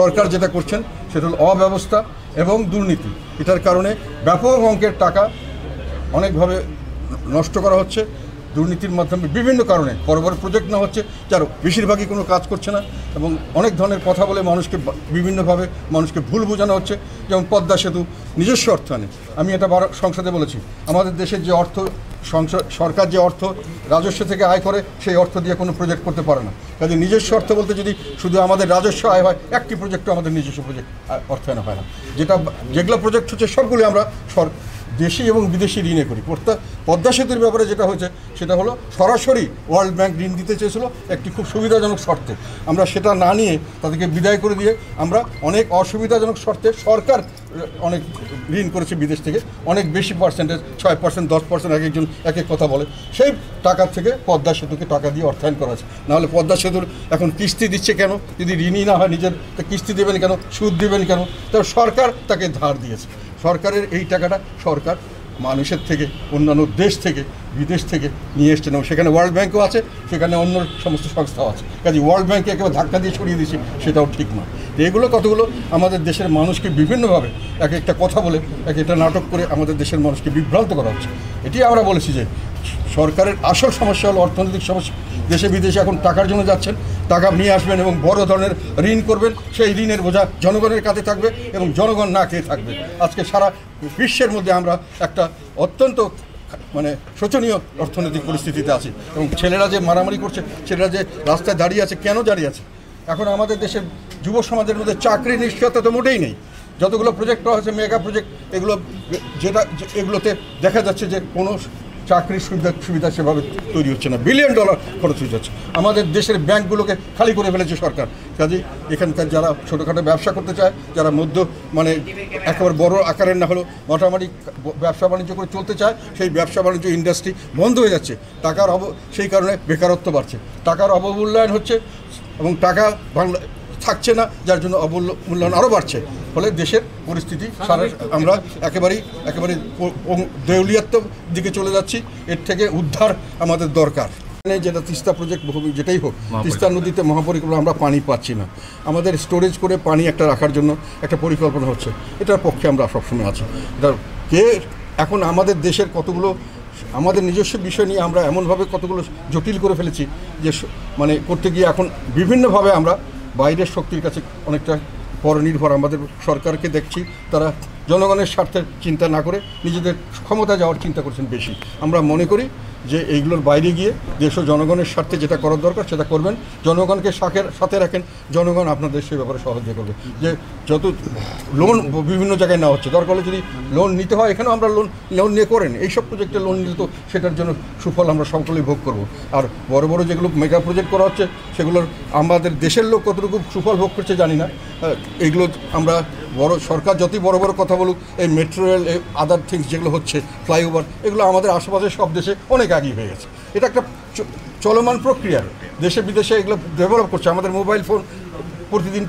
সরকার যেটা করছেন সেটা হলো অব্যবস্থা এবং দুর্নীতি। এটার কারণে ব্যাপক অঙ্কের টাকা অনেকভাবে নষ্ট করা হচ্ছে দুর্নীতির মাধ্যমে। বিভিন্ন কারণে বড় বড় প্রজেক্ট না হচ্ছে, যার বেশিরভাগই কোনো কাজ করছে না এবং অনেক ধরনের কথা বলে মানুষকে বিভিন্নভাবে মানুষকে ভুল বোঝানো হচ্ছে। যেমন পদ্মা সেতু নিজস্ব অর্থায়নে, আমি এটা সংসদে বলেছি, আমাদের দেশের যে অর্থ সরকার যে অর্থ রাজস্ব থেকে আয় করে সেই অর্থ দিয়ে কোনো প্রজেক্ট করতে পারে না। কাজে নিজস্ব অর্থ বলতে যদি শুধু আমাদের রাজস্ব আয় হয়, একটি প্রজেক্টও আমাদের নিজস্ব প্রজেক্ট অর্থায়ন হয় না। যেগুলো প্রজেক্ট হচ্ছে সবগুলো আমরা দেশি এবং বিদেশি ঋণে করি। পদ্মা সেতুর ব্যাপারে যেটা হয়েছে সেটা হলো সরাসরি ওয়ার্ল্ড ব্যাংক ঋণ দিতে চেয়েছিল একটি খুব সুবিধাজনক শর্তে। আমরা সেটা না নিয়ে তাদেরকে বিদায় করে দিয়ে আমরা অনেক অসুবিধাজনক শর্তে সরকার অনেক ঋণ করেছে বিদেশ থেকে, অনেক বেশি পার্সেন্টেজ, 6%, 10% এক একজন এক এক কথা বলে। সেই টাকার থেকে পদ্মা সেতুকে টাকা দিয়ে অর্থায়ন করা আছে। নাহলে পদ্মা সেতুর এখন কিস্তি দিচ্ছে কেন? যদি ঋণই না হয় নিজের, কিস্তি দেবেন কেন? সুদ দেবেন কেন? তো সরকার তাকে ধার দিয়েছে। সরকারের এই টাকাটা সরকার মানুষের থেকে, অন্যান্য দেশ থেকে, বিদেশ থেকে নিয়ে এসছেন এবং সেখানে ওয়ার্ল্ড ব্যাঙ্কও আছে, সেখানে অন্য সমস্ত সংস্থাও আছে। কাজে ওয়ার্ল্ড ব্যাঙ্কে একেবারে ধাক্কা দিয়ে ছড়িয়ে দিয়েছি, সেটাও ঠিক নয়। তো এগুলো কতগুলো আমাদের দেশের মানুষকে বিভিন্নভাবে এক একটা কথা বলে, এক একটা নাটক করে আমাদের দেশের মানুষকে বিভ্রান্ত করা হচ্ছে। এটি আমরা বলেছি যে সরকারের আসল সমস্যা হলো অর্থনৈতিক সমস্যা। দেশে বিদেশে এখন টাকার জন্য যাচ্ছেন, টাকা নিয়ে আসবেন এবং বড় ধরনের ঋণ করবেন, সেই ঋণের বোঝা জনগণের কাছে থাকবে এবং জনগণ না খেয়ে থাকবে। আজকে সারা বিশ্বের মধ্যে আমরা একটা অত্যন্ত শোচনীয় অর্থনৈতিক পরিস্থিতিতে আছি এবং ছেলেরা যে মারামারি করছে, ছেলেরা যে রাস্তায় দাঁড়িয়ে আছে, কেন দাঁড়িয়ে আছে? এখন আমাদের দেশের যুব সমাজের মধ্যে চাকরি নিশ্চয়তা তো মোটেই নেই। যতগুলো প্রজেক্ট করা হয়েছে, মেগা প্রজেক্ট, এগুলোতে দেখা যাচ্ছে যে কোনো চাকরির সুবিধা সেভাবে তৈরি হচ্ছে না। $1 বিলিয়ন খরচ হয়ে যাচ্ছে। আমাদের দেশের ব্যাংকগুলোকে খালি করে ফেলেছে সরকার। কাজেই এখানকার যারা ছোটোখাটো ব্যবসা করতে চায়, যারা একেবারে বড় আকারের না হলেও মোটামুটি ব্যবসা বাণিজ্য করে চলতে চায়, সেই ব্যবসা বাণিজ্য ইন্ডাস্ট্রি বন্ধ হয়ে যাচ্ছে। সেই কারণে বেকারত্ব বাড়ছে, টাকার অবমূল্যায়ন হচ্ছে এবং টাকা থাকছে না, যার জন্য অবমূল্যায়ন আরও বাড়ছে। ফলে দেশের পরিস্থিতি আমরা একেবারে দেউলিয়াত্মর দিকে চলে যাচ্ছি। এর থেকে উদ্ধার আমাদের দরকার। যেটা তিস্তা প্রজেক্ট, যেটাই হোক, তিস্তা নদীতে মহাপরিকল্পনা, আমরা পানি পাচ্ছি না। আমাদের স্টোরেজ করে পানি একটা রাখার জন্য একটা পরিকল্পনা হচ্ছে, এটার পক্ষে আমরা সবসময় আছি। এখন আমাদের দেশের কতগুলো আমাদের নিজস্ব বিষয় নিয়ে আমরা এমনভাবে কতগুলো জটিল করে ফেলেছি যে করতে গিয়ে এখন বিভিন্নভাবে আমরা বাইরের শক্তির কাছে অনেকটা পরনির্ভর। আমাদের সরকারকে দেখছি তারা জনগণের স্বার্থের চিন্তা না করে নিজেদের ক্ষমতা যাওয়ার চিন্তা করছেন বেশি। আমরা মনে করি যে এইগুলোর বাইরে গিয়ে দেশ ও জনগণের স্বার্থে যেটা করার দরকার সেটা করবেন। জনগণকে সাথে রাখেন, জনগণ আপনাদের সে ব্যাপারে সাহায্য করবে। যে যত লোন বিভিন্ন জায়গায় নেওয়া হচ্ছে, দরকার হলে যদি লোন নিতে হয়, এখানেও আমরা লোন নিয়ে করেন। এইসব প্রজেক্টে লোন নিলে তো সেটার জন্য সুফল আমরা সকলেই ভোগ করব। আর বড় বড় যেগুলো মেগা প্রজেক্ট করা হচ্ছে, সেগুলোর আমাদের দেশের লোক কতটুকু সুফল ভোগ করছে জানি না। এইগুলো আমরা সরকার যতই বড় বড় কথা বলুক, এই মেট্রো রেল, এই আদার থিংস যেগুলো হচ্ছে, ফ্লাইওভার, এগুলো আমাদের আশেপাশের সব দেশে অনেক আগিয়ে হয়ে গেছে। এটা একটা চলমান প্রক্রিয়া। দেশে বিদেশে এগুলো ডেভেলপ করছে। আমাদের মোবাইল ফোন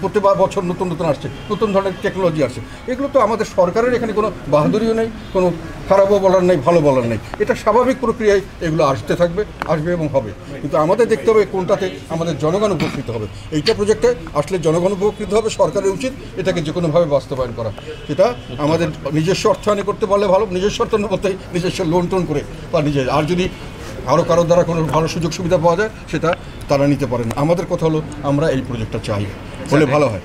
প্রতি বছর নতুন নতুন আসছে, নতুন ধরনের টেকনোলজি আসছে। এগুলো তো আমাদের সরকারের এখানে কোনো বাহাদুরিও নেই, কোনো খারাপও বলার নেই, ভালো বলার নেই। এটা স্বাভাবিক প্রক্রিয়ায় এগুলো আসবে এবং হবে। কিন্তু আমাদের দেখতে হবে কোনটাতে আমাদের জনগণ উপকৃত হবে। এইটা প্রজেক্টে আসলে জনগণ উপকৃত হবে, সরকারের উচিত এটাকে যে কোনোভাবে বাস্তবায়ন করা। সেটা আমাদের নিজস্ব অর্থায়নে করতে পারলে ভালো, নিজস্ব অর্থায়ন বলতে নিজস্ব লোন টোন করে বা আর যদি আরও কারোর দ্বারা কোনো ভালো সুযোগ সুবিধা পাওয়া যায় সেটা তারা নিতে পারেন। আমাদের কথা হলো আমরা এই প্রজেক্টটা চাই, হলে ভালো হয়।